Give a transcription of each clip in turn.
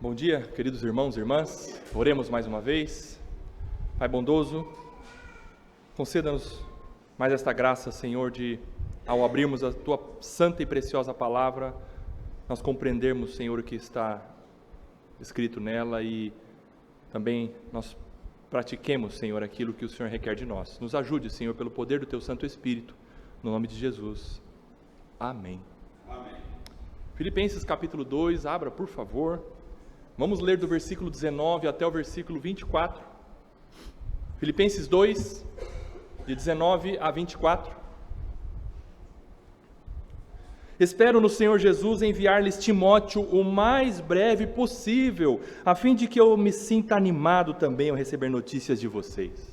Bom dia, queridos irmãos e irmãs. Oremos mais uma vez. Pai bondoso, conceda-nos mais esta graça, Senhor, de, ao abrirmos a Tua santa e preciosa palavra, nós compreendermos, Senhor, o que está escrito nela e também nós pratiquemos, Senhor, aquilo que o Senhor requer de nós. Nos ajude, Senhor, pelo poder do Teu Santo Espírito, no nome de Jesus. Amém. Amém. Filipenses capítulo 2, abra, por favor. Vamos ler do versículo 19 até o versículo 24. Filipenses 2, de 19 a 24. Espero no Senhor Jesus enviar-lhes Timóteo o mais breve possível, a fim de que eu me sinta animado também ao receber notícias de vocês.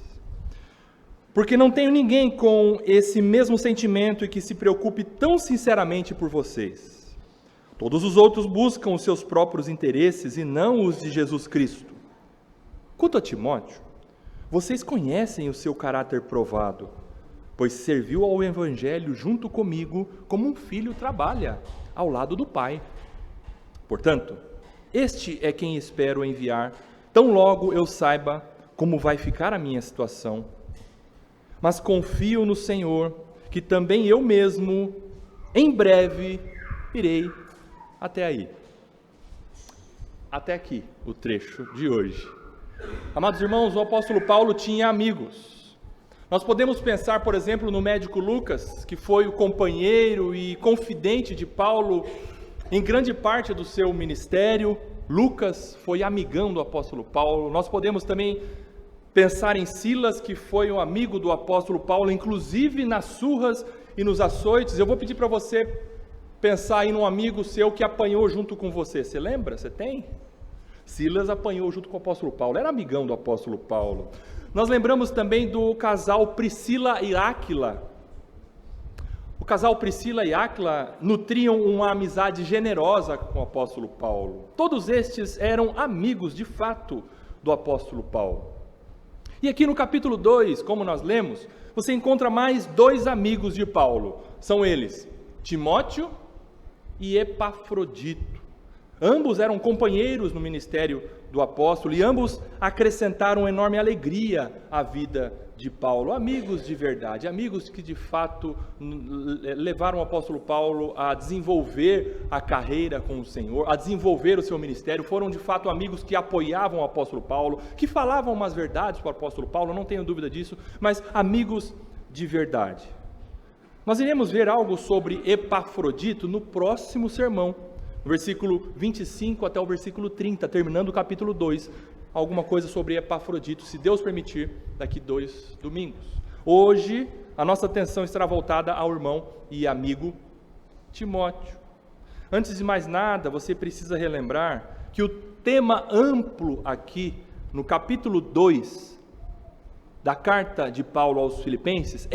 Porque não tenho ninguém com esse mesmo sentimento e que se preocupe tão sinceramente por vocês. Todos os outros buscam os seus próprios interesses e não os de Jesus Cristo. Quanto a Timóteo, vocês conhecem o seu caráter provado, pois serviu ao Evangelho junto comigo como um filho trabalha ao lado do pai. Portanto, este é quem espero enviar, tão logo eu saiba como vai ficar a minha situação. Mas confio no Senhor, que também eu mesmo, em breve, irei até aí. Até aqui, o trecho de hoje. Amados irmãos, o apóstolo Paulo tinha amigos. Nós podemos pensar, por exemplo, no médico Lucas, que foi o companheiro e confidente de Paulo em grande parte do seu ministério. Lucas foi amigão do apóstolo Paulo. Nós podemos também pensar em Silas, que foi um amigo do apóstolo Paulo, inclusive nas surras e nos açoites. Eu vou pedir para você pensar em um amigo seu que apanhou junto com você. Você lembra? Você tem? Silas apanhou junto com o apóstolo Paulo, era amigão do apóstolo Paulo. Nós lembramos também do casal Priscila e Áquila. O casal Priscila e Áquila nutriam uma amizade generosa com o apóstolo Paulo. Todos estes eram amigos de fato do apóstolo Paulo. E aqui no capítulo 2, como nós lemos, você encontra mais dois amigos de Paulo. São eles, Timóteo e Epafrodito. Ambos eram companheiros no ministério do apóstolo e ambos acrescentaram enorme alegria à vida de Paulo. Amigos de verdade, amigos que de fato levaram o apóstolo Paulo a desenvolver a carreira com o Senhor, a desenvolver o seu ministério. Foram de fato amigos que apoiavam o apóstolo Paulo, que falavam umas verdades para o apóstolo Paulo, não tenho dúvida disso, mas amigos de verdade. Nós iremos ver algo sobre Epafrodito no próximo sermão, no versículo 25 até o versículo 30, terminando o capítulo 2, alguma coisa sobre Epafrodito, se Deus permitir, daqui 2 domingos. Hoje, a nossa atenção estará voltada ao irmão e amigo Timóteo. Antes de mais nada, você precisa relembrar que o tema amplo aqui, no capítulo 2 da carta de Paulo aos Filipenses,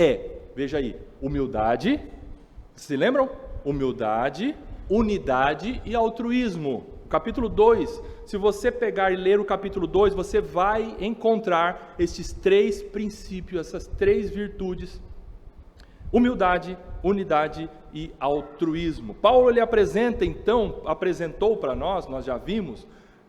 veja aí, humildade, se lembram? Humildade, unidade e altruísmo. Capítulo 2, se você pegar e ler o capítulo 2, você vai encontrar estes três princípios, essas três virtudes: humildade, unidade e altruísmo. Paulo ele apresentou para nós já vimos,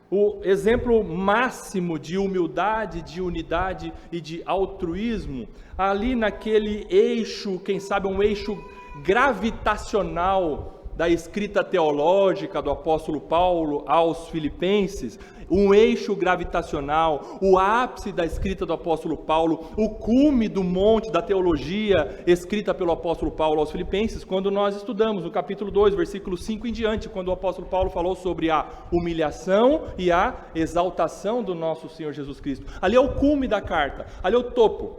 o exemplo máximo de humildade, de unidade e de altruísmo, ali naquele eixo, quem sabe um eixo gravitacional da escrita teológica do apóstolo Paulo aos Filipenses, um eixo gravitacional, o ápice da escrita do apóstolo Paulo, o cume do monte da teologia escrita pelo apóstolo Paulo aos Filipenses, quando nós estudamos no capítulo 2, versículo 5 em diante, quando o apóstolo Paulo falou sobre a humilhação e a exaltação do nosso Senhor Jesus Cristo. Ali é o cume da carta, ali é o topo.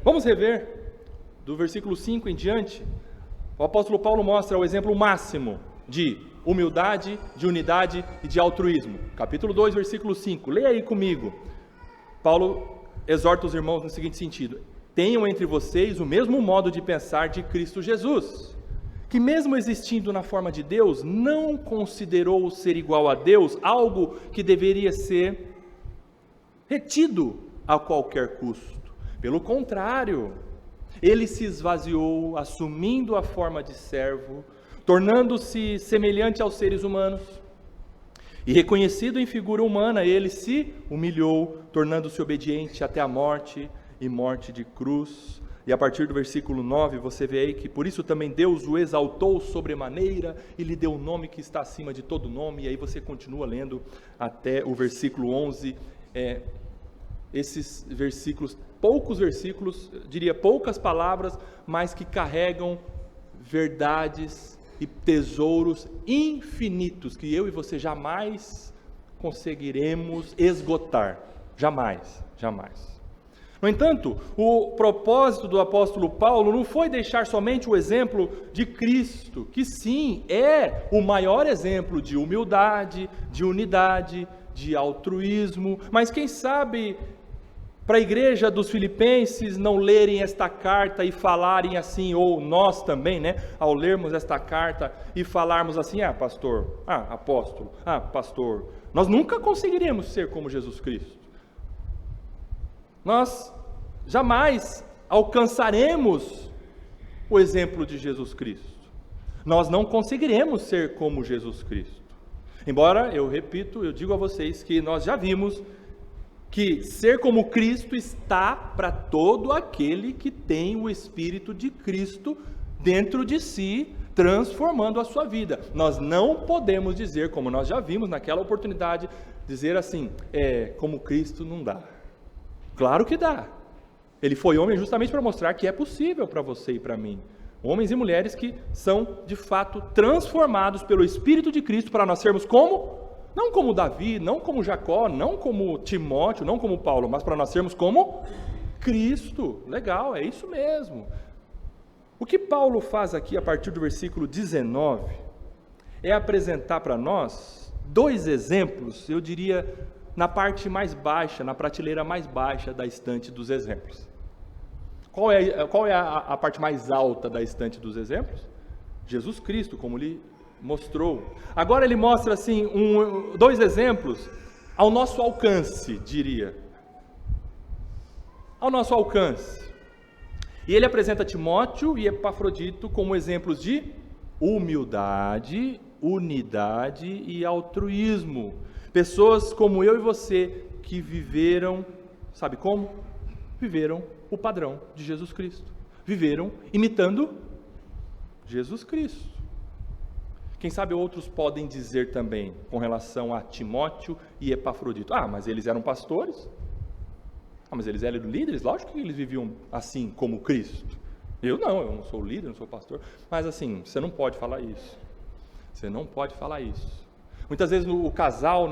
Vamos rever do versículo 5 em diante. O apóstolo Paulo mostra o exemplo máximo de humildade, de unidade e de altruísmo. Capítulo 2, versículo 5. Leia aí comigo. Paulo exorta os irmãos no seguinte sentido: tenham entre vocês o mesmo modo de pensar de Cristo Jesus, que mesmo existindo na forma de Deus, não considerou ser igual a Deus algo que deveria ser retido a qualquer custo. Pelo contrário, ele se esvaziou, assumindo a forma de servo, tornando-se semelhante aos seres humanos. E reconhecido em figura humana, ele se humilhou, tornando-se obediente até a morte e morte de cruz. E a partir do versículo 9, você vê aí que por isso também Deus o exaltou sobremaneira e lhe deu o nome que está acima de todo nome. E aí você continua lendo até o versículo 11. Esses versículos, poucos versículos, diria poucas palavras, mas que carregam verdades e tesouros infinitos que eu e você jamais conseguiremos esgotar. Jamais, jamais. No entanto, o propósito do apóstolo Paulo não foi deixar somente o exemplo de Cristo, que sim, é o maior exemplo de humildade, de unidade, de altruísmo, mas quem sabe para a igreja dos Filipenses não lerem esta carta e falarem assim, ou nós também, ao lermos esta carta e falarmos assim, pastor, apóstolo, pastor, nós nunca conseguiremos ser como Jesus Cristo. Nós jamais alcançaremos o exemplo de Jesus Cristo. Nós não conseguiremos ser como Jesus Cristo. Embora, eu repito, eu digo a vocês que nós já vimos que ser como Cristo está para todo aquele que tem o Espírito de Cristo dentro de si, transformando a sua vida. Nós não podemos dizer, como nós já vimos naquela oportunidade, dizer assim, como Cristo não dá. Claro que dá. Ele foi homem justamente para mostrar que é possível para você e para mim. Homens e mulheres que são, de fato, transformados pelo Espírito de Cristo para nós sermos como? Não como Davi, não como Jacó, não como Timóteo, não como Paulo, mas para nós sermos como Cristo. Legal, é isso mesmo. O que Paulo faz aqui a partir do versículo 19 é apresentar para nós dois exemplos, eu diria, na parte mais baixa, na prateleira mais baixa da estante dos exemplos. Qual é a parte mais alta da estante dos exemplos? Jesus Cristo, como lhe mostrou. Agora ele mostra assim dois exemplos ao nosso alcance, diria. Ao nosso alcance. E ele apresenta Timóteo e Epafrodito como exemplos de humildade, unidade e altruísmo. Pessoas como eu e você que viveram, sabe como? Viveram o padrão de Jesus Cristo. Viveram imitando Jesus Cristo. Quem sabe outros podem dizer também com relação a Timóteo e Epafrodito. Mas eles eram pastores? Mas eles eram líderes? Lógico que eles viviam assim como Cristo. Eu não sou líder, não sou pastor. Mas assim, você não pode falar isso. Você não pode falar isso. Muitas vezes o casal,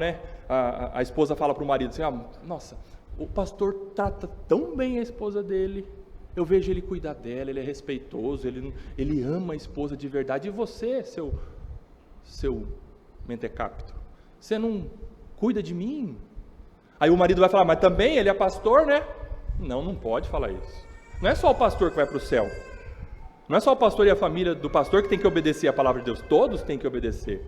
a esposa fala para o marido assim, nossa, o pastor trata tão bem a esposa dele, eu vejo ele cuidar dela, ele é respeitoso, ele ama a esposa de verdade, e você, seu mentecapto, você não cuida de mim? Aí o marido vai falar, mas também ele é pastor, Não pode falar isso. Não é só o pastor que vai para o céu, não é só o pastor e a família do pastor que tem que obedecer a palavra de Deus, todos têm que obedecer,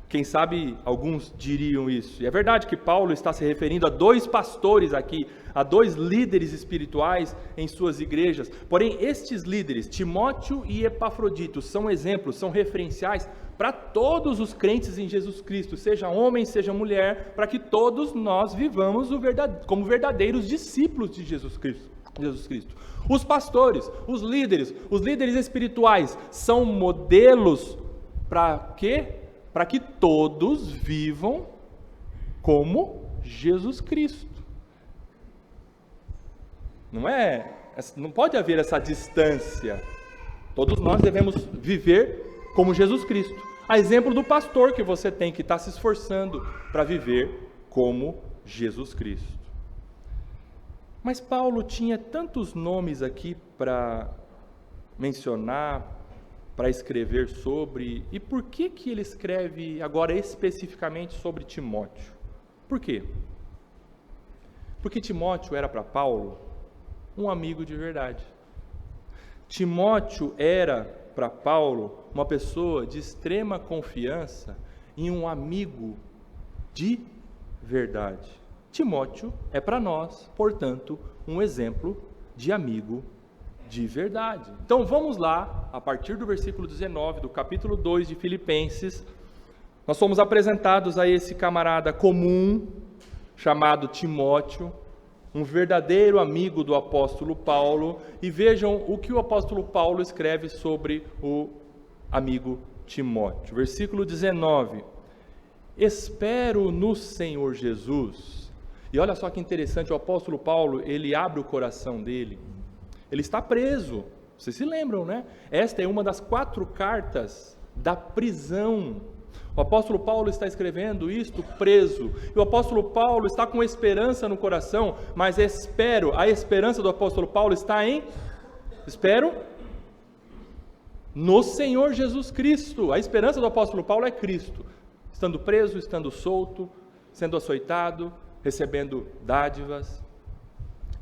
Quem sabe alguns diriam isso. E é verdade que Paulo está se referindo a dois pastores aqui, a dois líderes espirituais em suas igrejas. Porém, estes líderes, Timóteo e Epafrodito, são exemplos, são referenciais para todos os crentes em Jesus Cristo, seja homem, seja mulher, para que todos nós vivamos como verdadeiros discípulos de Jesus Cristo. Os pastores, os líderes espirituais são modelos para quê? Para que todos vivam como Jesus Cristo. Não pode haver essa distância. Todos nós devemos viver como Jesus Cristo. A exemplo do pastor que você tem que estar se esforçando para viver como Jesus Cristo. Mas Paulo tinha tantos nomes aqui para mencionar, para escrever sobre, e por que ele escreve agora especificamente sobre Timóteo? Por quê? Porque Timóteo era para Paulo um amigo de verdade. Timóteo era para Paulo uma pessoa de extrema confiança em um amigo de verdade. Timóteo é para nós, portanto, um exemplo de amigo de verdade. Então vamos lá, a partir do versículo 19 do capítulo 2 de Filipenses, Nós somos apresentados a esse camarada comum, chamado Timóteo, um verdadeiro amigo do apóstolo Paulo, e vejam o que o apóstolo Paulo escreve sobre o amigo Timóteo. Versículo 19: espero no Senhor Jesus. E olha só que interessante, o apóstolo Paulo, ele abre o coração dele. Ele está preso, vocês se lembram, né? Esta é uma das 4 cartas da prisão. O apóstolo Paulo está escrevendo isto preso, e o apóstolo Paulo está com esperança no coração, mas a esperança do apóstolo Paulo está espero no Senhor Jesus Cristo. A esperança do apóstolo Paulo é Cristo, estando preso, estando solto, sendo açoitado, recebendo dádivas.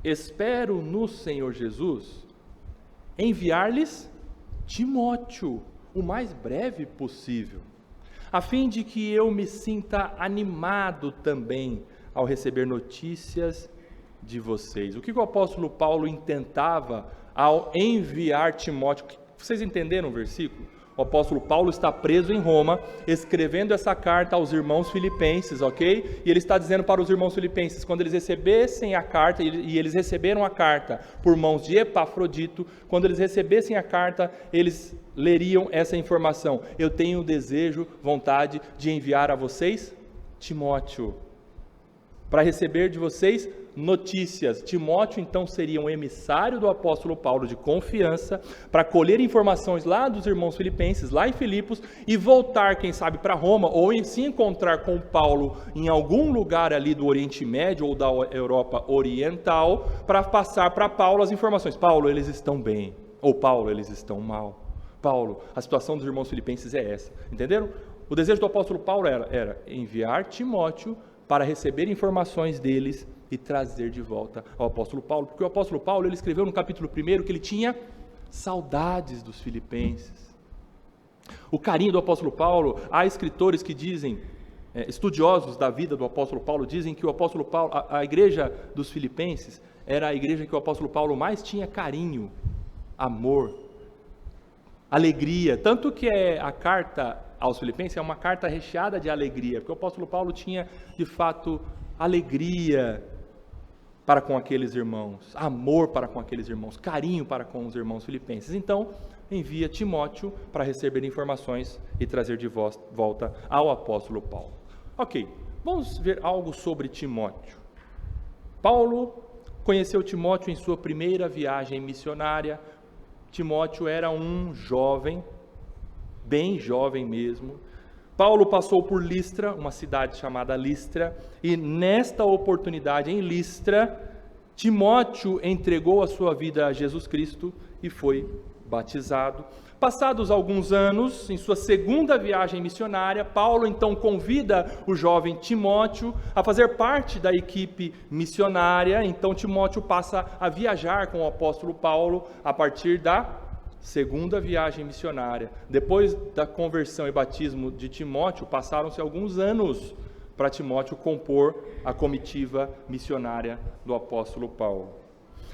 Espero no Senhor Jesus enviar-lhes Timóteo o mais breve possível, a fim de que eu me sinta animado também ao receber notícias de vocês. O que o apóstolo Paulo intentava ao enviar Timóteo? Vocês entenderam o versículo? O apóstolo Paulo está preso em Roma, escrevendo essa carta aos irmãos filipenses, ok? E ele está dizendo para os irmãos filipenses, quando eles recebessem a carta, e eles receberam a carta por mãos de Epafrodito, quando eles recebessem a carta, eles leriam essa informação: eu tenho desejo, vontade de enviar a vocês Timóteo, para receber de vocês notícias. Timóteo então seria um emissário do apóstolo Paulo de confiança, para colher informações lá dos irmãos filipenses, lá em Filipos, e voltar, quem sabe, para Roma, ou se encontrar com Paulo em algum lugar ali do Oriente Médio ou da Europa Oriental, para passar para Paulo as informações: Paulo, eles estão bem, ou Paulo, eles estão mal. Paulo, a situação dos irmãos filipenses é essa. Entenderam? O desejo do apóstolo Paulo era enviar Timóteo para receber informações deles e trazer de volta ao apóstolo Paulo, porque o apóstolo Paulo, ele escreveu no capítulo 1 que ele tinha saudades dos filipenses. O carinho do apóstolo Paulo, há escritores que dizem, estudiosos da vida do apóstolo Paulo, dizem que o apóstolo Paulo, a igreja dos filipenses, era a igreja que o apóstolo Paulo mais tinha carinho, amor, alegria, tanto que a carta aos filipenses é uma carta recheada de alegria, porque o apóstolo Paulo tinha, de fato, alegria para com aqueles irmãos, amor para com aqueles irmãos, carinho para com os irmãos filipenses. Então, envia Timóteo para receber informações e trazer de volta ao apóstolo Paulo. Ok, vamos ver algo sobre Timóteo. Paulo conheceu Timóteo em sua primeira viagem missionária. Timóteo era um jovem, bem jovem mesmo. Paulo passou por Listra, uma cidade chamada Listra, e nesta oportunidade em Listra, Timóteo entregou a sua vida a Jesus Cristo e foi batizado. Passados alguns anos, em sua segunda viagem missionária, Paulo então convida o jovem Timóteo a fazer parte da equipe missionária. Então Timóteo passa a viajar com o apóstolo Paulo a partir da segunda viagem missionária. Depois da conversão e batismo de Timóteo, passaram-se alguns anos para Timóteo compor a comitiva missionária do apóstolo Paulo.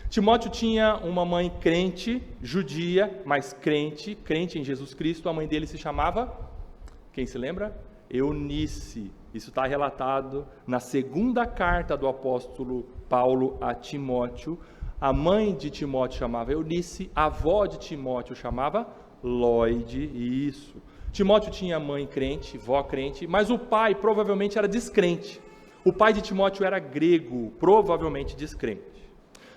Timóteo tinha uma mãe crente, judia, mas crente em Jesus Cristo. A mãe dele se chamava, quem se lembra? Eunice. Isso está relatado na segunda carta do apóstolo Paulo a Timóteo. A mãe de Timóteo chamava Eunice, a avó de Timóteo chamava Lóide, isso. Timóteo tinha mãe crente, vó crente, mas o pai provavelmente era descrente. O pai de Timóteo era grego, provavelmente descrente.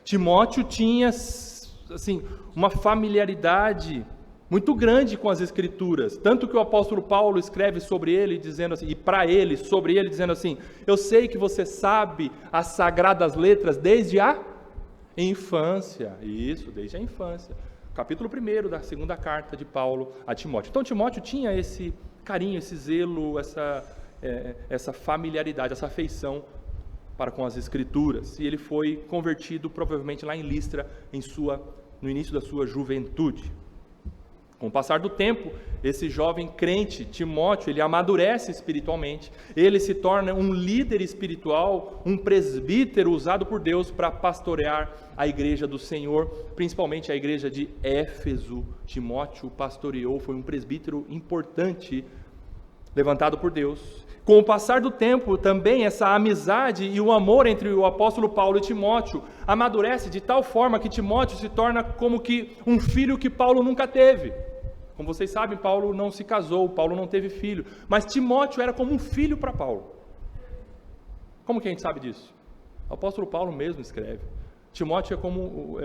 Timóteo tinha, assim, uma familiaridade muito grande com as Escrituras, tanto que o apóstolo Paulo escreve sobre ele, dizendo assim, e para ele, sobre ele, dizendo assim: eu sei que você sabe as sagradas letras desde a infância. Isso, desde a infância. Capítulo 1 da segunda carta de Paulo a Timóteo. Então Timóteo tinha esse carinho, esse zelo, essa familiaridade, essa afeição para com as Escrituras. E ele foi convertido provavelmente lá em Listra, no início da sua juventude. Com o passar do tempo, esse jovem crente, Timóteo, ele amadurece espiritualmente, ele se torna um líder espiritual, um presbítero usado por Deus para pastorear a igreja do Senhor, principalmente a igreja de Éfeso. Timóteo pastoreou, foi um presbítero importante levantado por Deus. Com o passar do tempo, também essa amizade e o amor entre o apóstolo Paulo e Timóteo amadurece de tal forma que Timóteo se torna como que um filho que Paulo nunca teve. Como vocês sabem, Paulo não se casou, Paulo não teve filho, mas Timóteo era como um filho para Paulo. Como que a gente sabe disso? O apóstolo Paulo mesmo escreve. Timóteo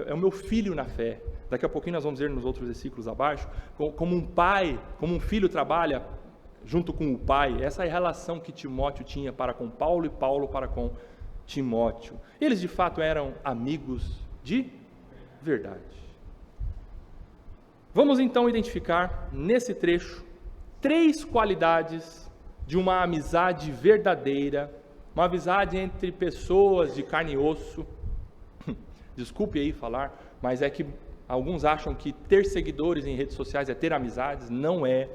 é o meu filho na fé. Daqui a pouquinho nós vamos ver nos outros versículos abaixo, como um pai, como um filho trabalha junto com o pai. Essa é a relação que Timóteo tinha para com Paulo e Paulo para com Timóteo. Eles de fato eram amigos de verdade. Vamos então identificar nesse trecho 3 qualidades de uma amizade verdadeira, uma amizade entre pessoas de carne e osso. Desculpe aí falar, mas é que alguns acham que ter seguidores em redes sociais é ter amizades. Não é.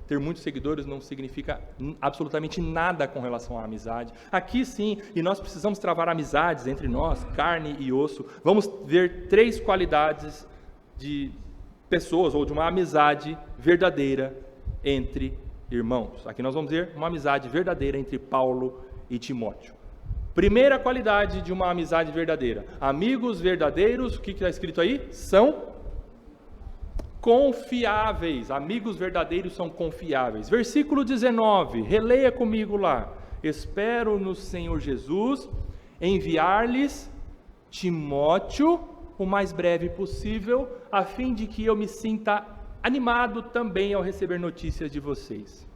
Ter muitos seguidores não significa absolutamente nada com relação à amizade. Aqui sim, e nós precisamos travar amizades entre nós, carne e osso. Vamos ver 3 qualidades de pessoas ou de uma amizade verdadeira entre irmãos. Aqui nós vamos ver uma amizade verdadeira entre Paulo e Timóteo. Primeira qualidade de uma amizade verdadeira. Amigos verdadeiros, o que está escrito aí? São confiáveis. Amigos verdadeiros são confiáveis. Versículo 19, releia comigo lá. Espero no Senhor Jesus enviar-lhes Timóteo o mais breve possível, a fim de que eu me sinta animado também ao receber notícias de vocês.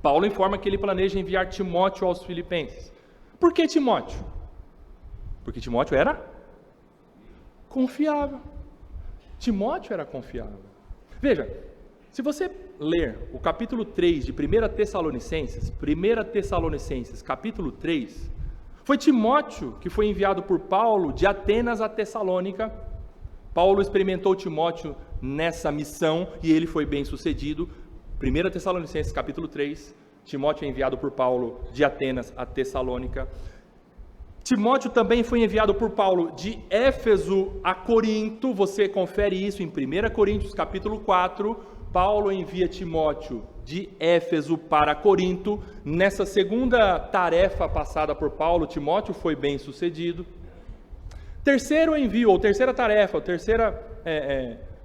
Paulo informa que ele planeja enviar Timóteo aos Filipenses. Por que Timóteo? Porque Timóteo era confiável. Timóteo era confiável. Veja, se você ler o capítulo 3 de 1 Tessalonicenses, capítulo 3, foi Timóteo que foi enviado por Paulo de Atenas a Tessalônica. Paulo experimentou Timóteo nessa missão e ele foi bem sucedido. 1 Tessalonicenses capítulo 3, Timóteo é enviado por Paulo de Atenas a Tessalônica. Timóteo também foi enviado por Paulo de Éfeso a Corinto. Você confere isso em 1 Coríntios capítulo 4. Paulo envia Timóteo de Éfeso para Corinto. Nessa segunda tarefa passada por Paulo, Timóteo foi bem sucedido. Terceiro envio, ou terceira tarefa, terceira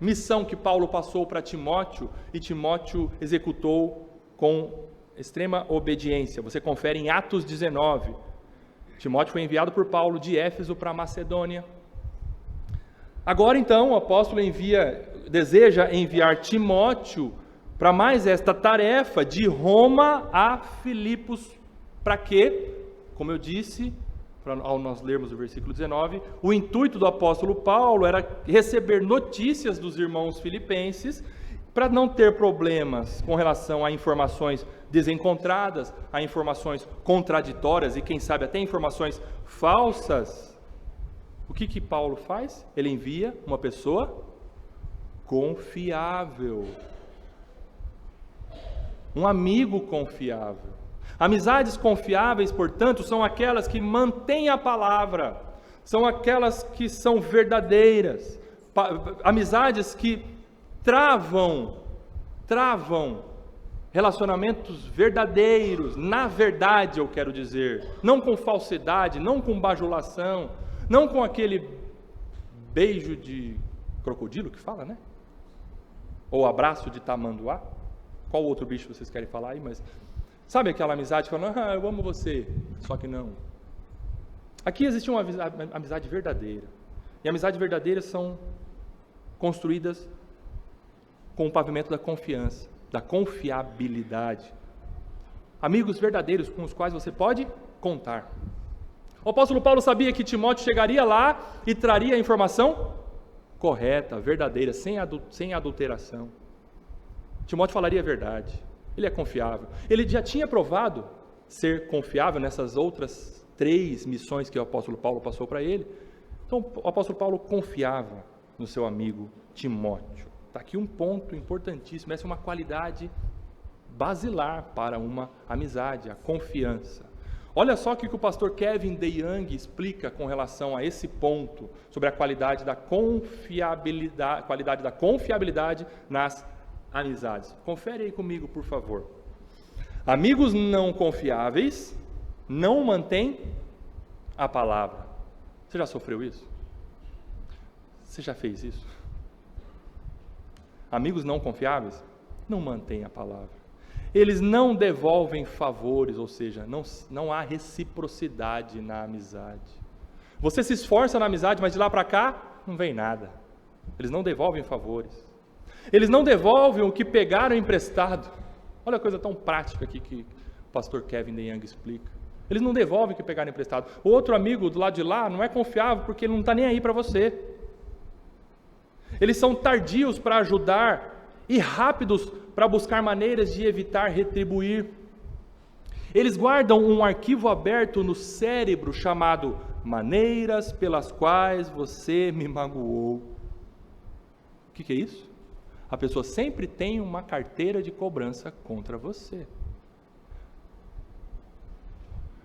missão que Paulo passou para Timóteo, e Timóteo executou com extrema obediência. Você confere em Atos 19. Timóteo foi enviado por Paulo de Éfeso para Macedônia. Agora então o apóstolo deseja enviar Timóteo para mais esta tarefa de Roma a Filipos. Para quê? Como eu disse, ao nós lermos o versículo 19, o intuito do apóstolo Paulo era receber notícias dos irmãos filipenses, para não ter problemas com relação a informações desencontradas, a informações contraditórias e quem sabe até informações falsas. O que Paulo faz? Ele envia uma pessoa confiável, um amigo confiável. Amizades confiáveis, portanto, são aquelas que mantêm a palavra, são aquelas que são verdadeiras, amizades que travam relacionamentos verdadeiros, na verdade eu quero dizer, não com falsidade, não com bajulação, não com aquele beijo de crocodilo que fala, né? Ou abraço de tamanduá. Qual outro bicho vocês querem falar aí? Mas sabe aquela amizade falando, eu amo você, só que não. Aqui existe uma amizade verdadeira, e amizades verdadeiras são construídas com o pavimento da confiança, da confiabilidade. Amigos verdadeiros com os quais você pode contar. O apóstolo Paulo sabia que Timóteo chegaria lá e traria a informação correta, verdadeira, sem adulteração. Timóteo falaria a verdade. Ele é confiável. Ele já tinha provado ser confiável nessas outras 3 missões que o apóstolo Paulo passou para ele. Então o apóstolo Paulo confiava no seu amigo Timóteo. Está aqui um ponto importantíssimo, essa é uma qualidade basilar para uma amizade, a confiança. Olha só o que o pastor Kevin DeYoung explica com relação a esse ponto, sobre a qualidade da confiabilidade nas amizades. Confere aí comigo, por favor. Amigos não confiáveis não mantêm a palavra. Você já sofreu isso? Você já fez isso? Amigos não confiáveis não mantêm a palavra. Eles não devolvem favores, ou seja, não há reciprocidade na amizade. Você se esforça na amizade, mas de lá para cá não vem nada. Eles não devolvem favores. Eles não devolvem o que pegaram emprestado. Olha a coisa tão prática aqui que o pastor Kevin DeYoung explica. Eles não devolvem o que pegaram emprestado. O outro amigo do lado de lá não é confiável porque ele não está nem aí para você. Eles são tardios para ajudar e rápidos para buscar maneiras de evitar retribuir. Eles guardam um arquivo aberto no cérebro chamado maneiras pelas quais você me magoou. O que é isso? A pessoa sempre tem uma carteira de cobrança contra você.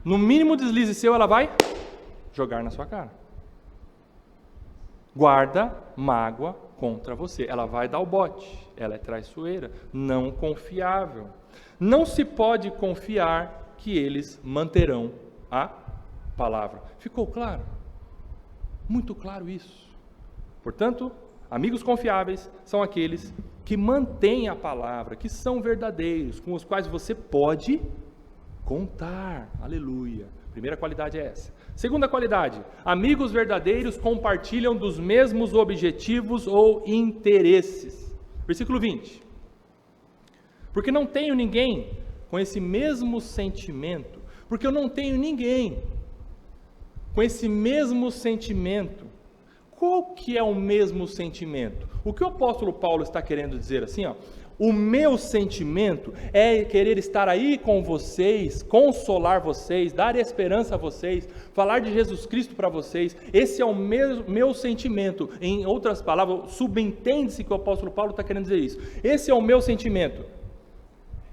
No mínimo deslize seu, ela vai jogar na sua cara. Guarda mágoa contra você. Ela vai dar o bote. Ela é traiçoeira, não confiável. Não se pode confiar que eles manterão a palavra. Ficou claro? Muito claro isso. Portanto, amigos confiáveis são aqueles que mantêm a palavra, que são verdadeiros, com os quais você pode contar. Aleluia. Primeira qualidade é essa. Segunda qualidade, amigos verdadeiros compartilham dos mesmos objetivos ou interesses. Versículo 20. Porque não tenho ninguém com esse mesmo sentimento, porque eu não tenho ninguém com esse mesmo sentimento. Qual que é o mesmo sentimento? O que o apóstolo Paulo está querendo dizer assim, ó? O meu sentimento é querer estar aí com vocês, consolar vocês, dar esperança a vocês, falar de Jesus Cristo para vocês. Esse é o meu sentimento. Em outras palavras, subentende-se que o apóstolo Paulo está querendo dizer isso. Esse é o meu sentimento.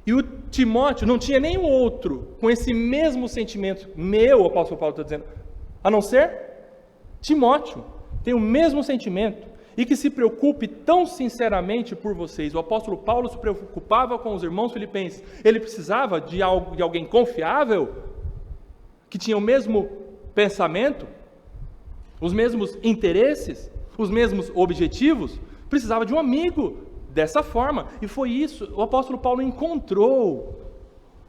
E o Timóteo não tinha nenhum outro com esse mesmo sentimento. O apóstolo Paulo está dizendo, a não ser Timóteo. Tem o mesmo sentimento. E que se preocupe tão sinceramente por vocês. O apóstolo Paulo se preocupava com os irmãos filipenses. Ele precisava de alguém confiável, que tinha o mesmo pensamento, os mesmos interesses, os mesmos objetivos. Precisava de um amigo dessa forma. E foi isso, o apóstolo Paulo encontrou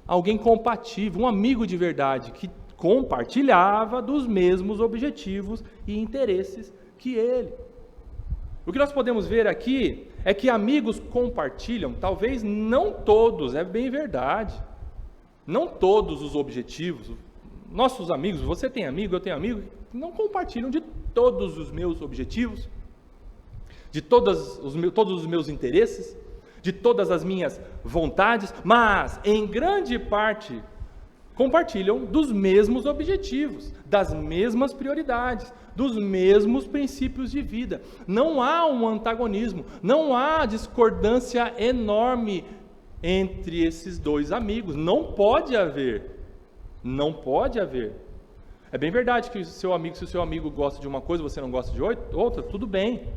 alguém compatível, um amigo de verdade, que compartilhava dos mesmos objetivos e interesses que ele. O que nós podemos ver aqui é que amigos compartilham, talvez não todos, é bem verdade, não todos os objetivos. Nossos amigos, você tem amigo, eu tenho amigo, não compartilham de todos os meus objetivos, de todos os meus interesses, de todas as minhas vontades, mas em grande parte compartilham dos mesmos objetivos, das mesmas prioridades, dos mesmos princípios de vida. Não há um antagonismo, não há discordância enorme entre esses dois amigos. Não pode haver. Não pode haver. É bem verdade que se o seu amigo gosta de uma coisa, você não gosta de outra, tudo bem.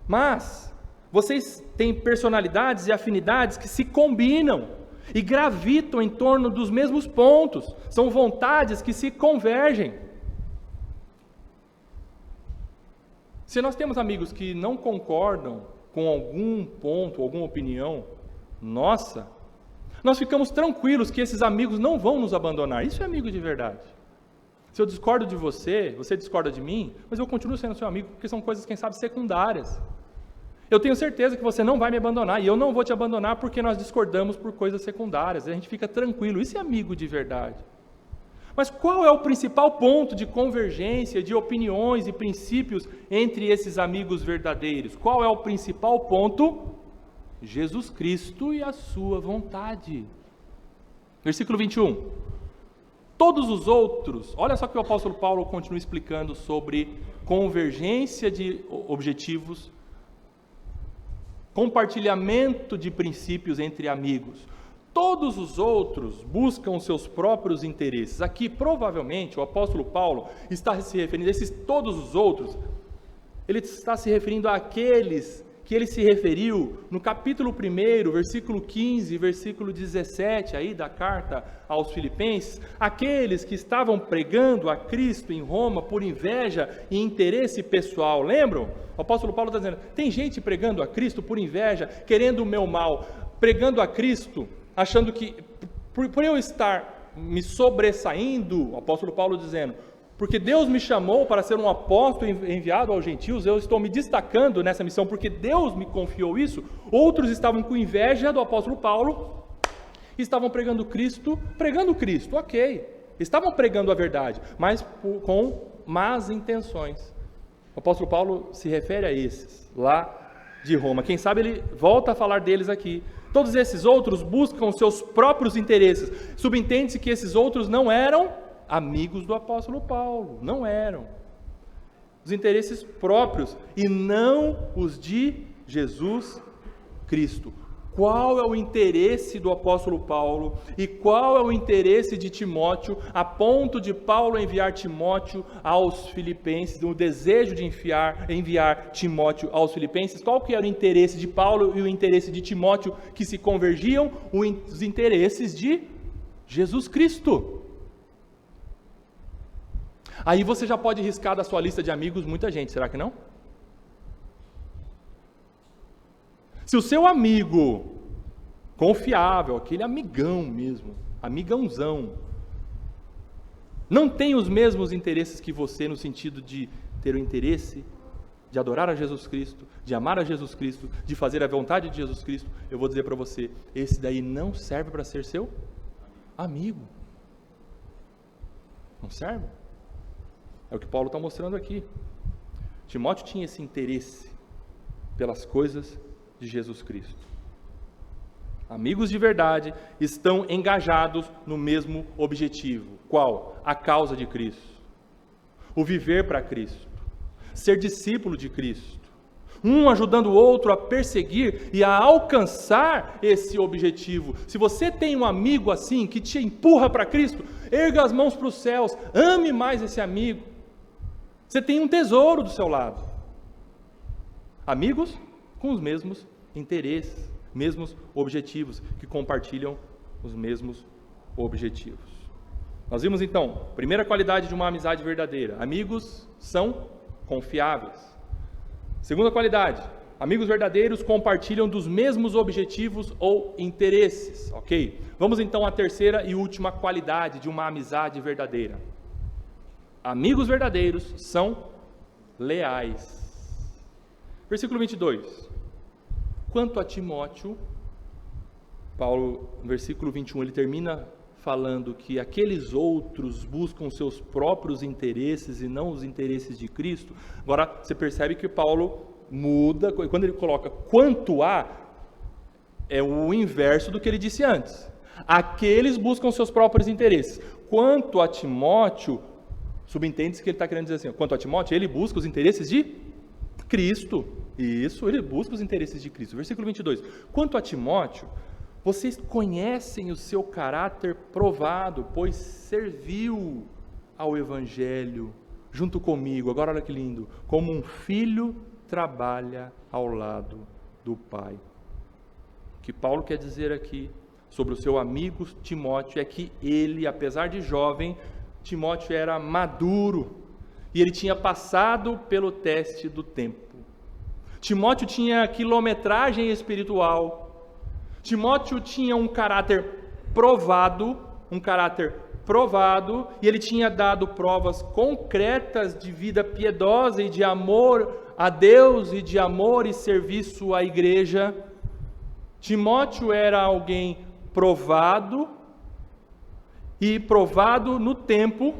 Mas vocês têm personalidades e afinidades que se combinam e gravitam em torno dos mesmos pontos. São vontades que se convergem. Se nós temos amigos que não concordam com algum ponto, alguma opinião nossa, nós ficamos tranquilos que esses amigos não vão nos abandonar. Isso é amigo de verdade. Se eu discordo de você, você discorda de mim, mas eu continuo sendo seu amigo, porque são coisas, quem sabe, secundárias. Eu tenho certeza que você não vai me abandonar, e eu não vou te abandonar porque nós discordamos por coisas secundárias. A gente fica tranquilo, isso é amigo de verdade. Mas qual é o principal ponto de convergência, de opiniões e princípios entre esses amigos verdadeiros? Qual é o principal ponto? Jesus Cristo e a sua vontade. Versículo 21. Todos os outros, olha só que o apóstolo Paulo continua explicando sobre convergência de objetivos, compartilhamento de princípios entre amigos. Todos os outros buscam seus próprios interesses. Aqui, provavelmente, o apóstolo Paulo está se referindo a esses todos os outros, ele está se referindo àqueles que ele se referiu no capítulo 1, versículo 15 e versículo 17 aí da carta aos Filipenses, aqueles que estavam pregando a Cristo em Roma por inveja e interesse pessoal, lembram? O apóstolo Paulo está dizendo, tem gente pregando a Cristo por inveja, querendo o meu mal, pregando a Cristo, achando que, por eu estar me sobressaindo, o apóstolo Paulo dizendo, porque Deus me chamou para ser um apóstolo enviado aos gentios, eu estou me destacando nessa missão porque Deus me confiou isso. Outros estavam com inveja do apóstolo Paulo, estavam pregando Cristo, ok, estavam pregando a verdade, mas com más intenções. O apóstolo Paulo se refere a esses, lá de Roma. Quem sabe ele volta a falar deles aqui. Todos esses outros buscam seus próprios interesses. Subentende-se que esses outros não eram amigos do apóstolo Paulo, não eram. Os interesses próprios e não os de Jesus Cristo. Qual é o interesse do apóstolo Paulo e qual é o interesse de Timóteo, a ponto de Paulo enviar Timóteo aos Filipenses, no desejo de enviar Timóteo aos Filipenses? Qual que era o interesse de Paulo e o interesse de Timóteo que se convergiam? Os interesses de Jesus Cristo. Aí você já pode riscar da sua lista de amigos muita gente, será que não? Se o seu amigo confiável, aquele amigão mesmo, amigãozão, não tem os mesmos interesses que você no sentido de ter o interesse de adorar a Jesus Cristo, de amar a Jesus Cristo, de fazer a vontade de Jesus Cristo, eu vou dizer para você, esse daí não serve para ser seu amigo. Não serve? É o que Paulo está mostrando aqui. Timóteo tinha esse interesse pelas coisas de Jesus Cristo. Amigos de verdade estão engajados no mesmo objetivo. Qual? A causa de Cristo. O viver para Cristo. Ser discípulo de Cristo. Um ajudando o outro a perseguir e a alcançar esse objetivo. Se você tem um amigo assim, que te empurra para Cristo, erga as mãos para os céus, ame mais esse amigo. Você tem um tesouro do seu lado. Amigos com os mesmos interesses, mesmos objetivos, que compartilham os mesmos objetivos. Nós vimos então, primeira qualidade de uma amizade verdadeira: amigos são confiáveis. Segunda qualidade: amigos verdadeiros compartilham dos mesmos objetivos ou interesses, ok? Vamos então à terceira e última qualidade de uma amizade verdadeira. Amigos verdadeiros são leais. Versículo 22. Quanto a Timóteo, Paulo, no versículo 21, ele termina falando que aqueles outros buscam seus próprios interesses e não os interesses de Cristo. Agora, você percebe que Paulo muda, quando ele coloca quanto a, é o inverso do que ele disse antes. Aqueles buscam seus próprios interesses. Quanto a Timóteo, subentende-se que ele está querendo dizer assim, quanto a Timóteo, ele busca os interesses de Cristo. Isso, ele busca os interesses de Cristo. Versículo 22. Quanto a Timóteo, vocês conhecem o seu caráter provado, pois serviu ao Evangelho junto comigo. Agora olha que lindo. Como um filho trabalha ao lado do pai. O que Paulo quer dizer aqui sobre o seu amigo Timóteo é que ele, apesar de jovem, Timóteo era maduro e ele tinha passado pelo teste do tempo. Timóteo tinha quilometragem espiritual. Timóteo tinha um caráter provado, e ele tinha dado provas concretas de vida piedosa e de amor a Deus e de amor e serviço à igreja. Timóteo era alguém provado e provado no tempo.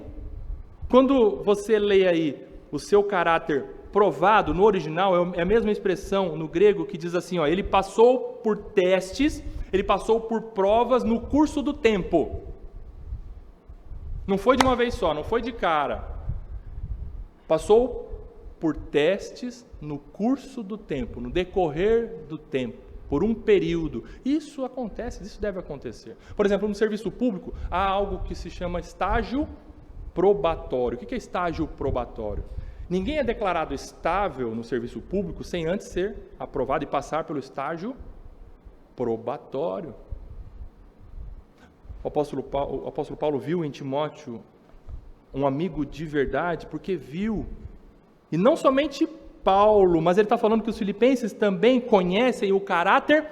Quando você lê aí o seu caráter provado, no original, é a mesma expressão no grego que diz assim, ó, ele passou por testes, ele passou por provas no curso do tempo. Não foi de uma vez só, não foi de cara. Passou por testes no curso do tempo, no decorrer do tempo, por um período. Isso acontece, isso deve acontecer. Por exemplo, no serviço público, há algo que se chama estágio probatório. O que é estágio probatório? Ninguém é declarado estável no serviço público sem antes ser aprovado e passar pelo estágio probatório. O apóstolo Paulo viu em Timóteo um amigo de verdade, porque viu, e não somente Paulo, mas ele está falando que os filipenses também conhecem o caráter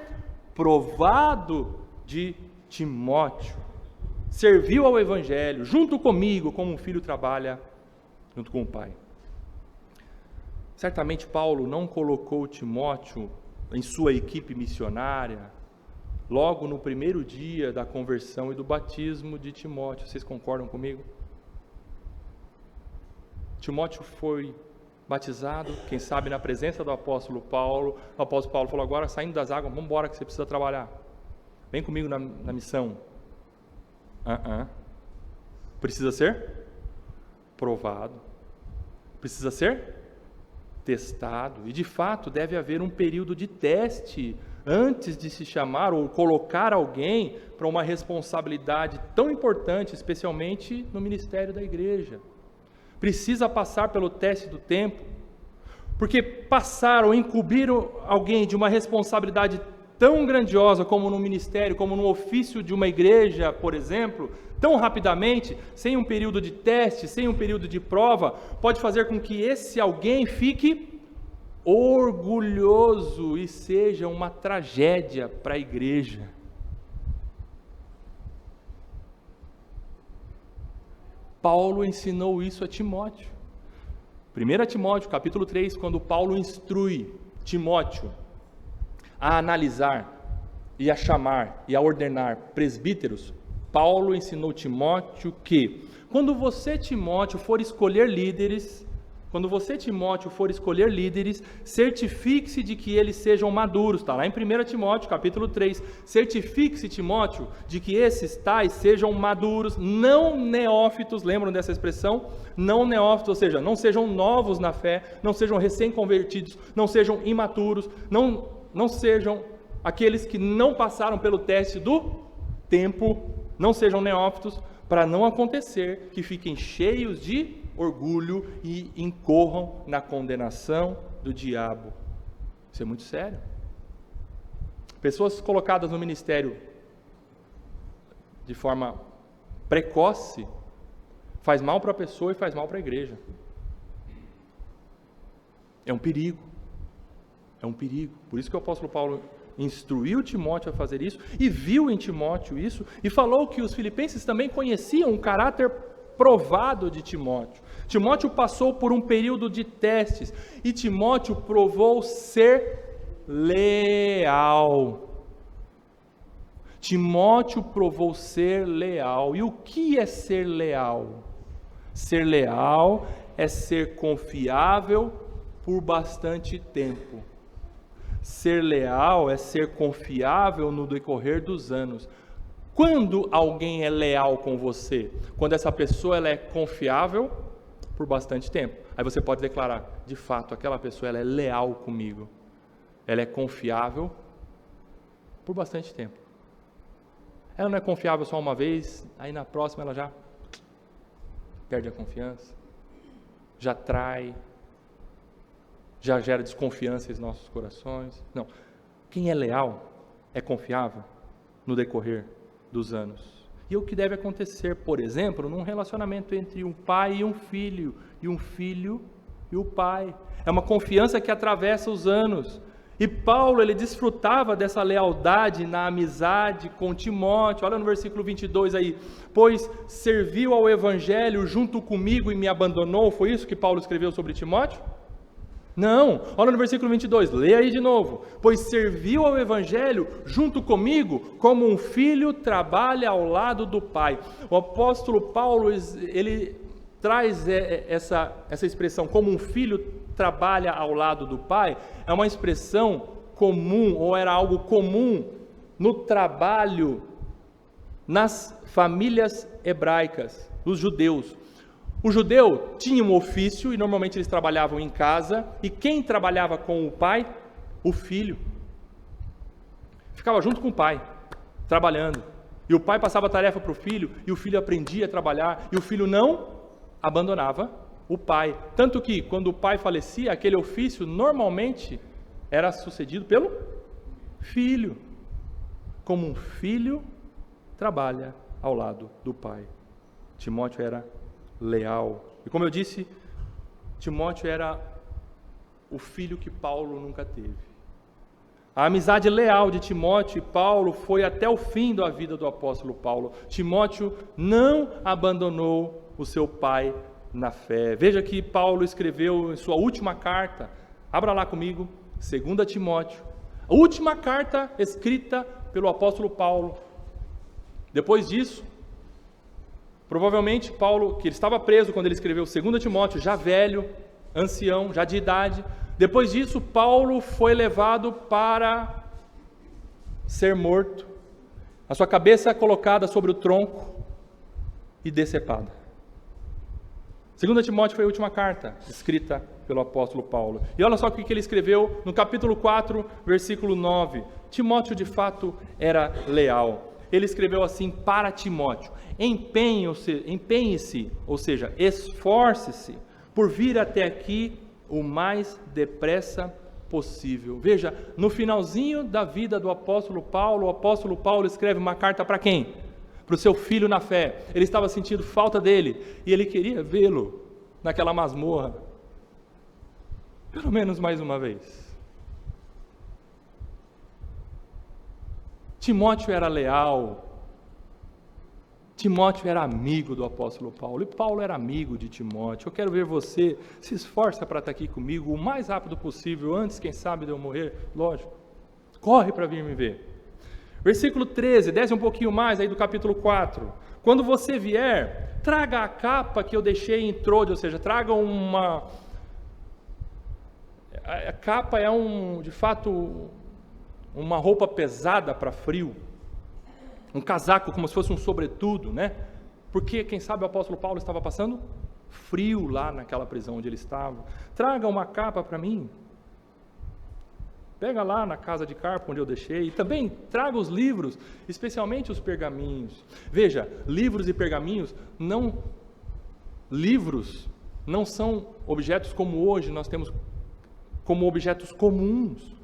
provado de Timóteo. Serviu ao Evangelho, junto comigo, como um filho trabalha junto com o pai. Certamente Paulo não colocou Timóteo em sua equipe missionária logo no primeiro dia da conversão e do batismo de Timóteo. Vocês concordam comigo? Timóteo foi batizado, quem sabe na presença do apóstolo Paulo. O apóstolo Paulo falou: agora saindo das águas, vamos embora que você precisa trabalhar. Vem comigo na missão. Precisa ser provado. Precisa ser testado. E de fato deve haver um período de teste antes de se chamar ou colocar alguém para uma responsabilidade tão importante, especialmente no ministério da igreja. Precisa passar pelo teste do tempo, porque passar ou incumbir alguém de uma responsabilidade tão grandiosa como no ministério, como no ofício de uma igreja, por exemplo, tão rapidamente, sem um período de teste, sem um período de prova, pode fazer com que esse alguém fique orgulhoso e seja uma tragédia para a igreja. Paulo ensinou isso a Timóteo. 1 Timóteo, capítulo 3, quando Paulo instrui Timóteo a analisar e a chamar e a ordenar presbíteros, Paulo ensinou Timóteo que quando você, Timóteo, for escolher líderes, certifique-se de que eles sejam maduros. Está lá em 1 Timóteo, capítulo 3. Certifique-se, Timóteo, de que esses tais sejam maduros, não neófitos. Lembram dessa expressão? Não neófitos, ou seja, não sejam novos na fé, não sejam recém-convertidos, não sejam imaturos, não sejam aqueles que não passaram pelo teste do tempo, não sejam neófitos, para não acontecer que fiquem cheios de orgulho e incorram na condenação do diabo. Isso é muito sério. Pessoas colocadas no ministério de forma precoce faz mal para a pessoa e faz mal para a igreja. É um perigo. É um perigo. Por isso que o apóstolo Paulo instruiu Timóteo a fazer isso e viu em Timóteo isso e falou que os filipenses também conheciam o caráter provado de Timóteo. Timóteo passou por um período de testes e Timóteo provou ser leal. Timóteo provou ser leal. E o que é ser leal? Ser leal é ser confiável por bastante tempo. Ser leal é ser confiável no decorrer dos anos. Quando alguém é leal com você? Quando essa pessoa ela é confiável por bastante tempo. Aí você pode declarar, de fato, aquela pessoa ela é leal comigo. Ela é confiável por bastante tempo. Ela não é confiável só uma vez, aí na próxima ela já perde a confiança, já trai, já gera desconfiança em nossos corações. Não. Quem é leal é confiável no decorrer dos anos. E o que deve acontecer, por exemplo, num relacionamento entre um pai e um filho e o pai. É uma confiança que atravessa os anos. E Paulo, ele desfrutava dessa lealdade na amizade com Timóteo. Olha no versículo 22 aí. Pois serviu ao evangelho junto comigo e me abandonou. Foi isso que Paulo escreveu sobre Timóteo? Não, olha no versículo 22, lê aí de novo. Pois serviu ao evangelho junto comigo, como um filho trabalha ao lado do pai. O apóstolo Paulo, ele traz essa expressão, como um filho trabalha ao lado do pai, é uma expressão comum, ou era algo comum no trabalho nas famílias hebraicas, dos judeus. O judeu tinha um ofício e normalmente eles trabalhavam em casa. E quem trabalhava com o pai? O filho. Ficava junto com o pai, trabalhando. E o pai passava a tarefa para o filho e o filho aprendia a trabalhar. E o filho não abandonava o pai. Tanto que, quando o pai falecia, aquele ofício normalmente era sucedido pelo filho. Como um filho trabalha ao lado do pai. Timóteo era leal. E como eu disse, Timóteo era o filho que Paulo nunca teve. A amizade leal de Timóteo e Paulo foi até o fim da vida do apóstolo Paulo. Timóteo não abandonou o seu pai na fé. Veja que Paulo escreveu em sua última carta, abra lá comigo, 2 Timóteo, a última carta escrita pelo apóstolo Paulo. Depois disso, provavelmente Paulo, que ele estava preso quando ele escreveu 2 Timóteo, já velho, ancião, já de idade. Depois disso, Paulo foi levado para ser morto, a sua cabeça colocada sobre o tronco e decepada. 2 Timóteo foi a última carta escrita pelo apóstolo Paulo. E olha só o que ele escreveu no capítulo 4, versículo 9. Timóteo de fato era leal. Ele escreveu assim para Timóteo: empenhe-se, ou seja, esforce-se por vir até aqui o mais depressa possível. Veja, no finalzinho da vida do apóstolo Paulo, o apóstolo Paulo escreve uma carta para quem? Para o seu filho na fé. Ele estava sentindo falta dele e ele queria vê-lo naquela masmorra, pelo menos mais uma vez. Timóteo era leal. Timóteo era amigo do apóstolo Paulo, e Paulo era amigo de Timóteo. Eu quero ver você, se esforça para estar aqui comigo o mais rápido possível, antes, quem sabe, de eu morrer, lógico. Corre para vir me ver. Versículo 13, desce um pouquinho mais aí do capítulo 4. Quando você vier, traga a capa que eu deixei em Trode, ou seja, traga uma... A capa é de fato, uma roupa pesada para frio. Um casaco como se fosse um sobretudo, né? Porque, quem sabe, o apóstolo Paulo estava passando frio lá naquela prisão onde ele estava. Traga uma capa para mim. Pega lá na casa de Carpo, onde eu deixei. E também traga os livros, especialmente os pergaminhos. Veja, livros e pergaminhos não são objetos como hoje nós temos como objetos comuns.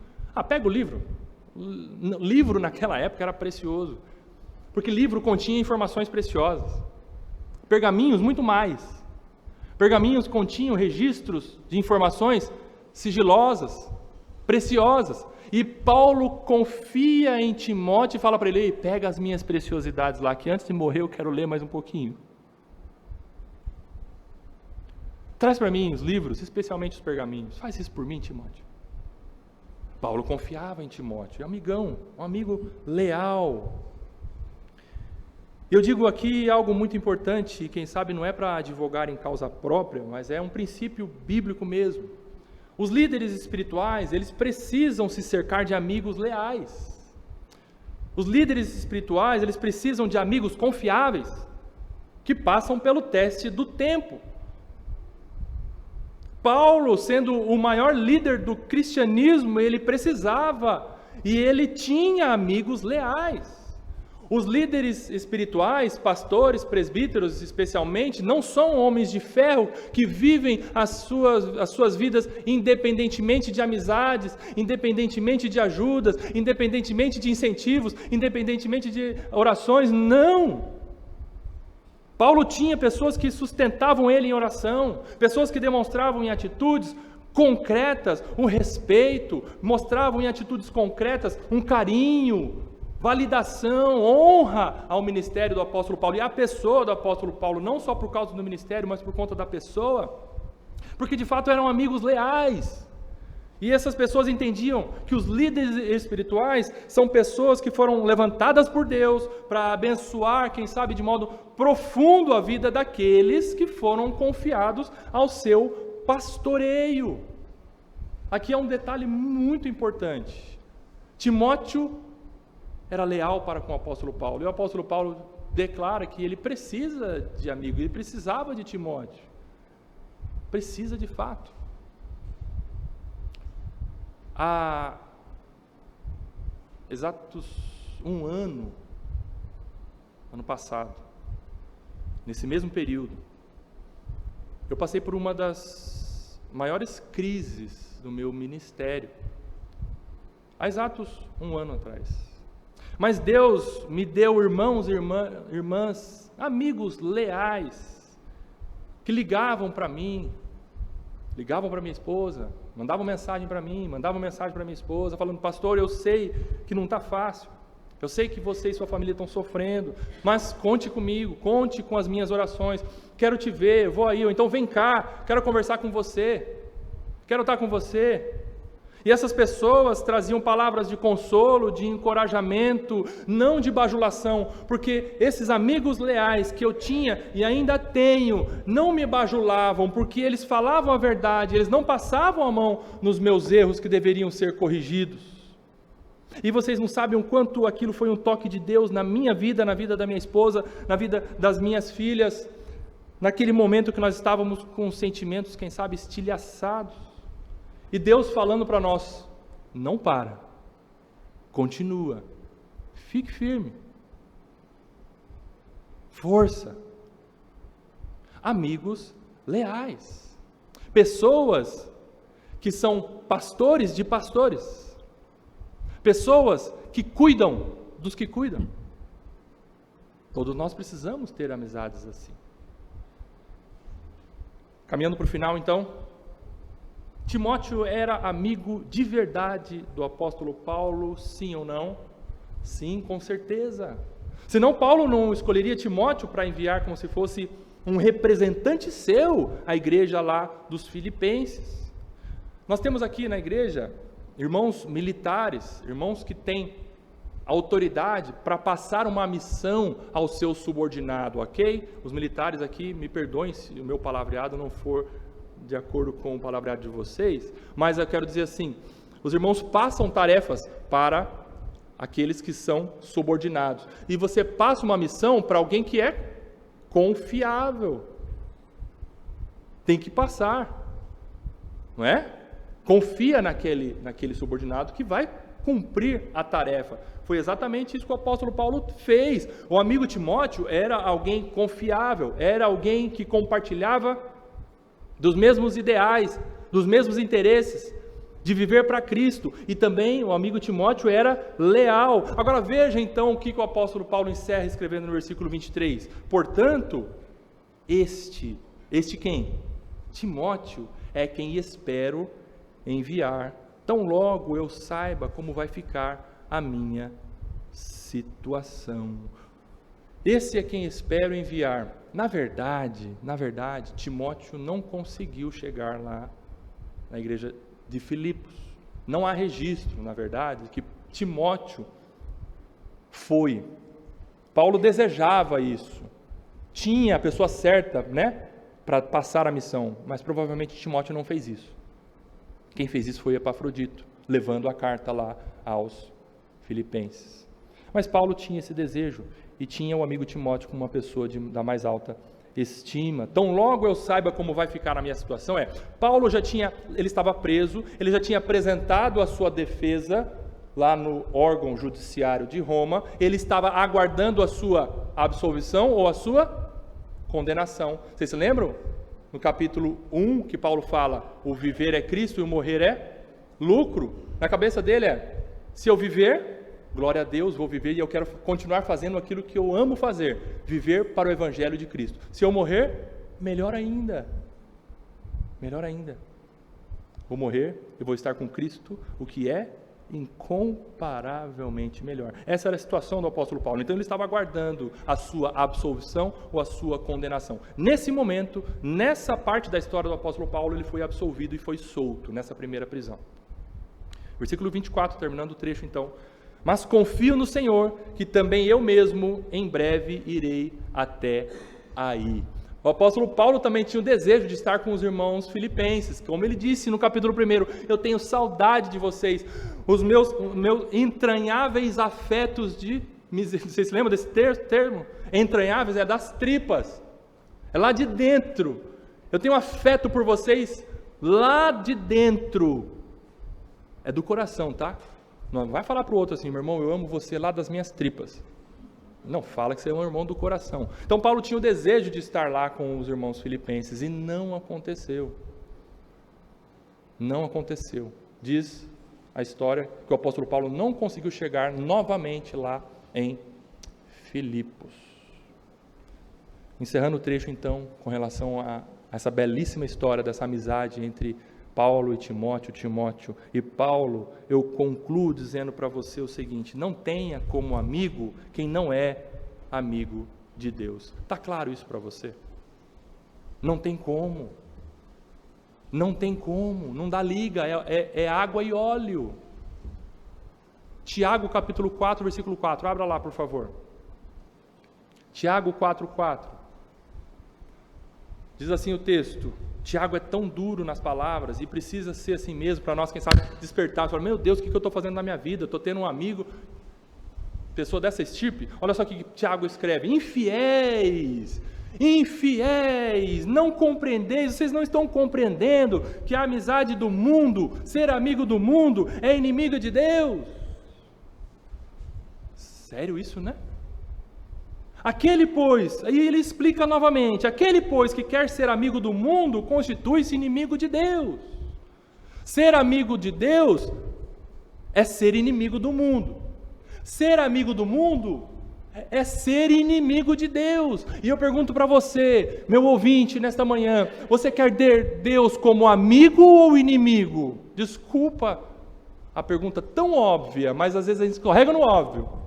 Pega o livro. Livro naquela época era precioso. Porque livro continha informações preciosas. Pergaminhos, muito mais. Pergaminhos continham registros de informações sigilosas, preciosas. E Paulo confia em Timóteo e fala para ele: pega as minhas preciosidades lá, que antes de morrer eu quero ler mais um pouquinho. Traz para mim os livros, especialmente os pergaminhos. Faz isso por mim, Timóteo. Paulo confiava em Timóteo, amigão, um amigo leal. Eu digo aqui algo muito importante, e quem sabe não é para advogar em causa própria, mas é um princípio bíblico mesmo. Os líderes espirituais, eles precisam se cercar de amigos leais. Os líderes espirituais, eles precisam de amigos confiáveis, que passam pelo teste do tempo. Paulo, sendo o maior líder do cristianismo, ele precisava e ele tinha amigos leais. Os líderes espirituais, pastores, presbíteros especialmente, não são homens de ferro que vivem as suas vidas independentemente de amizades, independentemente de ajudas, independentemente de incentivos, independentemente de orações. Não! Paulo tinha pessoas que sustentavam ele em oração, pessoas que demonstravam em atitudes concretas um respeito, mostravam em atitudes concretas um carinho, validação, honra ao ministério do apóstolo Paulo e à pessoa do apóstolo Paulo, não só por causa do ministério, mas por conta da pessoa, porque de fato eram amigos leais. E essas pessoas entendiam que os líderes espirituais são pessoas que foram levantadas por Deus para abençoar, quem sabe de modo profundo, a vida daqueles que foram confiados ao seu pastoreio. Aqui é um detalhe muito importante. Timóteo era leal para com o apóstolo Paulo, e o apóstolo Paulo declara que ele precisa de amigo, ele precisava de Timóteo. Precisa de fato. Há exatos um ano passado, nesse mesmo período, eu passei por uma das maiores crises do meu ministério, há exatos 1 ano atrás. Mas Deus me deu irmãos e irmãs, amigos leais, que ligavam para mim, ligavam para minha esposa, mandavam mensagem para mim, mandavam mensagem para minha esposa, falando: pastor, eu sei que não está fácil, eu sei que você e sua família estão sofrendo, mas conte comigo, conte com as minhas orações, quero te ver, vou aí, ou então vem cá, quero conversar com você, quero estar com você. E essas pessoas traziam palavras de consolo, de encorajamento, não de bajulação, porque esses amigos leais que eu tinha e ainda tenho, não me bajulavam, porque eles falavam a verdade, eles não passavam a mão nos meus erros que deveriam ser corrigidos. E vocês não sabem o quanto aquilo foi um toque de Deus na minha vida, na vida da minha esposa, na vida das minhas filhas, naquele momento que nós estávamos com sentimentos, quem sabe, estilhaçados. E Deus falando para nós: não para, continua, fique firme, força. Amigos leais, pessoas que são pastores de pastores, pessoas que cuidam dos que cuidam. Todos nós precisamos ter amizades assim. Caminhando para o final, então, Timóteo era amigo de verdade do apóstolo Paulo, sim ou não? Sim, com certeza. Senão Paulo não escolheria Timóteo para enviar como se fosse um representante seu à igreja lá dos Filipenses. Nós temos aqui na igreja irmãos militares, irmãos que têm autoridade para passar uma missão ao seu subordinado, ok? Os militares aqui, me perdoem se o meu palavreado não for de acordo com o palavreado de vocês, mas eu quero dizer assim, os irmãos passam tarefas para aqueles que são subordinados, e você passa uma missão para alguém que é confiável, tem que passar, não é? Confia naquele subordinado que vai cumprir a tarefa. Foi exatamente isso que o apóstolo Paulo fez. O amigo Timóteo era alguém confiável, era alguém que compartilhava dos mesmos ideais, dos mesmos interesses, de viver para Cristo, e também o amigo Timóteo era leal. Agora veja então o que o apóstolo Paulo encerra escrevendo no versículo 23, portanto, este quem? Timóteo é quem espero enviar, tão logo eu saiba como vai ficar a minha situação. Esse é quem espero enviar. Na verdade, Timóteo não conseguiu chegar lá na igreja de Filipos. Não há registro, na verdade, que Timóteo foi. Paulo desejava isso. Tinha a pessoa certa, né, para passar a missão, mas provavelmente Timóteo não fez isso. Quem fez isso foi Epafrodito, levando a carta lá aos Filipenses. Mas Paulo tinha esse desejo, e tinha o amigo Timóteo como uma pessoa da mais alta estima. Tão logo eu saiba como vai ficar a minha situação, Paulo ele estava preso, ele já tinha apresentado a sua defesa lá no órgão judiciário de Roma, ele estava aguardando a sua absolvição ou a sua condenação. Vocês se lembram? No capítulo 1, que Paulo fala, o viver é Cristo e o morrer é lucro. Na cabeça dele se eu viver, glória a Deus, vou viver e eu quero continuar fazendo aquilo que eu amo fazer, viver para o Evangelho de Cristo. Se eu morrer, melhor ainda, vou morrer e vou estar com Cristo, o que é incomparavelmente melhor. Essa era a situação do apóstolo Paulo. Então ele estava aguardando a sua absolvição ou a sua condenação. Nesse momento, nessa parte da história do apóstolo Paulo, ele foi absolvido e foi solto nessa primeira prisão. Versículo 24, terminando o trecho então. Mas confio no Senhor, que também eu mesmo em breve irei até aí. O apóstolo Paulo também tinha o desejo de estar com os irmãos filipenses, como ele disse no capítulo 1, eu tenho saudade de vocês, os meus entranháveis afetos de misericórdia. Vocês se lembram desse termo? Entranháveis é das tripas, é lá de dentro, eu tenho afeto por vocês lá de dentro, é do coração, tá? Não vai falar para o outro assim, meu irmão, eu amo você lá das minhas tripas. Não fala que você é um irmão do coração. Então Paulo tinha o desejo de estar lá com os irmãos filipenses e não aconteceu. Não aconteceu. Diz a história que o apóstolo Paulo não conseguiu chegar novamente lá em Filipos. Encerrando o trecho então com relação a essa belíssima história dessa amizade entre Paulo e Timóteo e Paulo, eu concluo dizendo para você o seguinte: não tenha como amigo quem não é amigo de Deus. Está claro isso para você? Não tem como. Não tem como, não dá liga, é água e óleo. Tiago capítulo 4, versículo 4, abra lá por favor. Tiago 4:4. Diz assim o texto. Tiago é tão duro nas palavras e precisa ser assim mesmo para nós, quem sabe, despertar. Falar, meu Deus, o que eu estou fazendo na minha vida? Estou tendo um amigo, pessoa dessa estirpe. Olha só o que Tiago escreve: infiéis, não compreendeis, vocês não estão compreendendo que a amizade do mundo, ser amigo do mundo, é inimigo de Deus. Sério isso, né? Aquele, pois, aí ele explica novamente, aquele, pois, que quer ser amigo do mundo, constitui-se inimigo de Deus. Ser amigo de Deus é ser inimigo do mundo. Ser amigo do mundo é ser inimigo de Deus. E eu pergunto para você, meu ouvinte, nesta manhã, você quer ter Deus como amigo ou inimigo? Desculpa a pergunta tão óbvia, mas às vezes a gente escorrega no óbvio.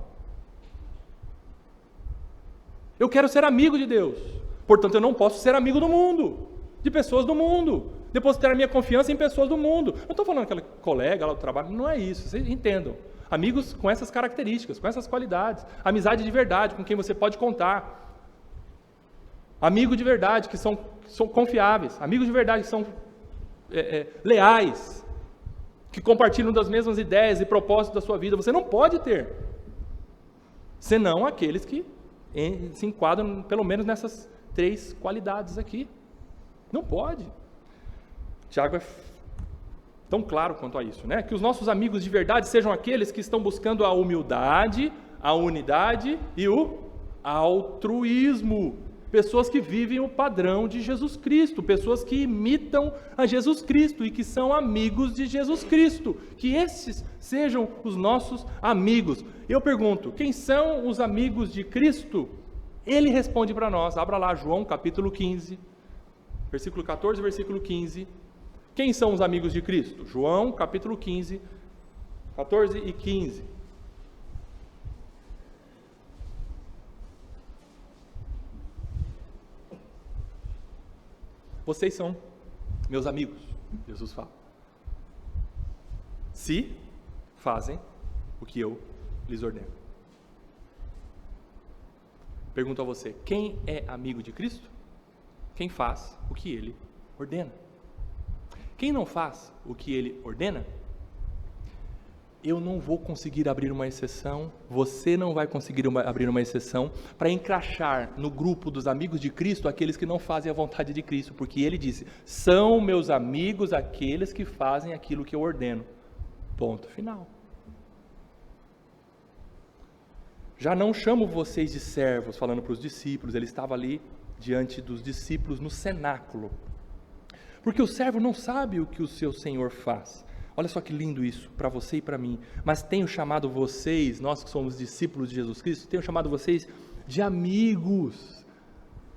Eu quero ser amigo de Deus, portanto eu não posso ser amigo do mundo, de pessoas do mundo, depositar a minha confiança em pessoas do mundo. Não estou falando aquele colega lá do trabalho, não é isso, vocês entendam. Amigos com essas características, com essas qualidades, amizade de verdade, com quem você pode contar. Amigo de verdade, que são confiáveis, amigos de verdade que são leais, que compartilham das mesmas ideias e propósitos da sua vida. Você não pode ter, senão aqueles que se enquadram pelo menos nessas 3 qualidades aqui. Não pode. Tiago é tão claro quanto a isso, né? Que os nossos amigos de verdade sejam aqueles que estão buscando a humildade, a unidade e o altruísmo. Pessoas que vivem o padrão de Jesus Cristo, pessoas que imitam a Jesus Cristo e que são amigos de Jesus Cristo. Que esses sejam os nossos amigos. Eu pergunto, quem são os amigos de Cristo? Ele responde para nós, abra lá João capítulo 15, versículo 14 e versículo 15. Quem são os amigos de Cristo? João capítulo 15, 14 e 15. Vocês são meus amigos, Jesus fala, se fazem o que eu lhes ordeno. Pergunto a você, quem é amigo de Cristo? Quem faz o que ele ordena. Quem não faz o que ele ordena, eu não vou conseguir abrir uma exceção, você não vai conseguir abrir uma exceção para encaixar no grupo dos amigos de Cristo aqueles que não fazem a vontade de Cristo, porque ele disse, são meus amigos aqueles que fazem aquilo que eu ordeno. Ponto final. Já não chamo vocês de servos, falando para os discípulos, ele estava ali diante dos discípulos no cenáculo, porque o servo não sabe o que o seu senhor faz. Olha só que lindo isso, para você e para mim. Mas tenho chamado vocês, nós que somos discípulos de Jesus Cristo, tenho chamado vocês de amigos,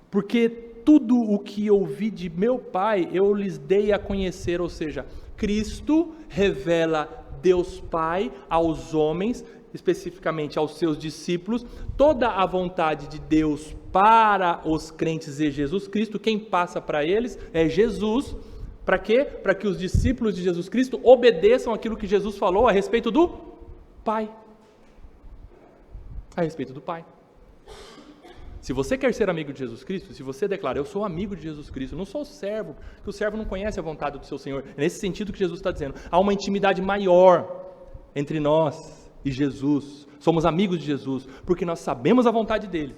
porque tudo o que ouvi de meu Pai, eu lhes dei a conhecer, ou seja, Cristo revela Deus Pai aos homens, especificamente aos seus discípulos, toda a vontade de Deus para os crentes em Jesus Cristo. Quem passa para eles é Jesus. Para quê? Para que os discípulos de Jesus Cristo obedeçam aquilo que Jesus falou a respeito do Pai. A respeito do Pai. Se você quer ser amigo de Jesus Cristo, se você declara, eu sou amigo de Jesus Cristo, não sou servo, porque o servo não conhece a vontade do seu Senhor. É nesse sentido que Jesus está dizendo. Há uma intimidade maior entre nós e Jesus. Somos amigos de Jesus, porque nós sabemos a vontade dEle.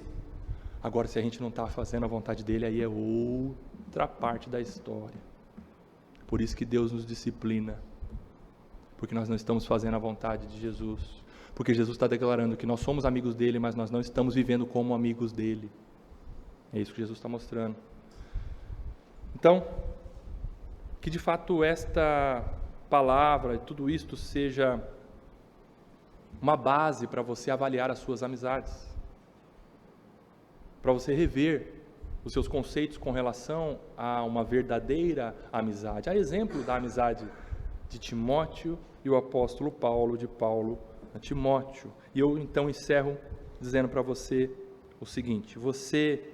Agora, se a gente não está fazendo a vontade dEle, aí é outra parte da história. Por isso que Deus nos disciplina, porque nós não estamos fazendo a vontade de Jesus, Porque Jesus está declarando que nós somos amigos dele, mas nós não estamos vivendo como amigos dele. É isso que Jesus está mostrando. Então, que de fato esta palavra e tudo isto seja uma base para você avaliar as suas amizades, para você rever os seus conceitos com relação a uma verdadeira amizade. A exemplo da amizade de Timóteo e o apóstolo Paulo, de Paulo a Timóteo. E eu então encerro dizendo para você o seguinte: você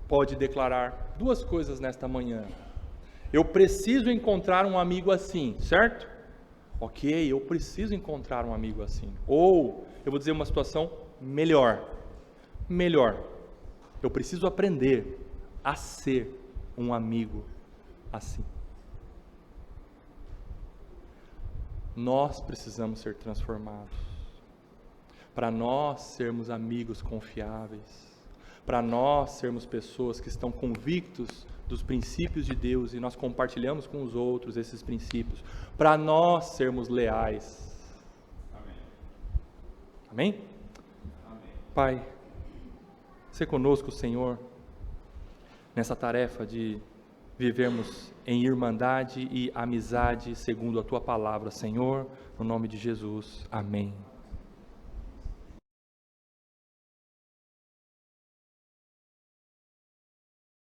pode declarar duas coisas nesta manhã. Eu preciso encontrar um amigo assim, certo? Ok, eu preciso encontrar um amigo assim. Ou, eu vou dizer uma situação melhor. Eu preciso aprender a ser um amigo assim. Nós precisamos ser transformados. Para nós sermos amigos confiáveis. Para nós sermos pessoas que estão convictos dos princípios de Deus e nós compartilhamos com os outros esses princípios. Para nós sermos leais. Amém? Pai, se conosco, Senhor, nessa tarefa de vivermos em irmandade e amizade segundo a Tua palavra, Senhor, no nome de Jesus. Amém.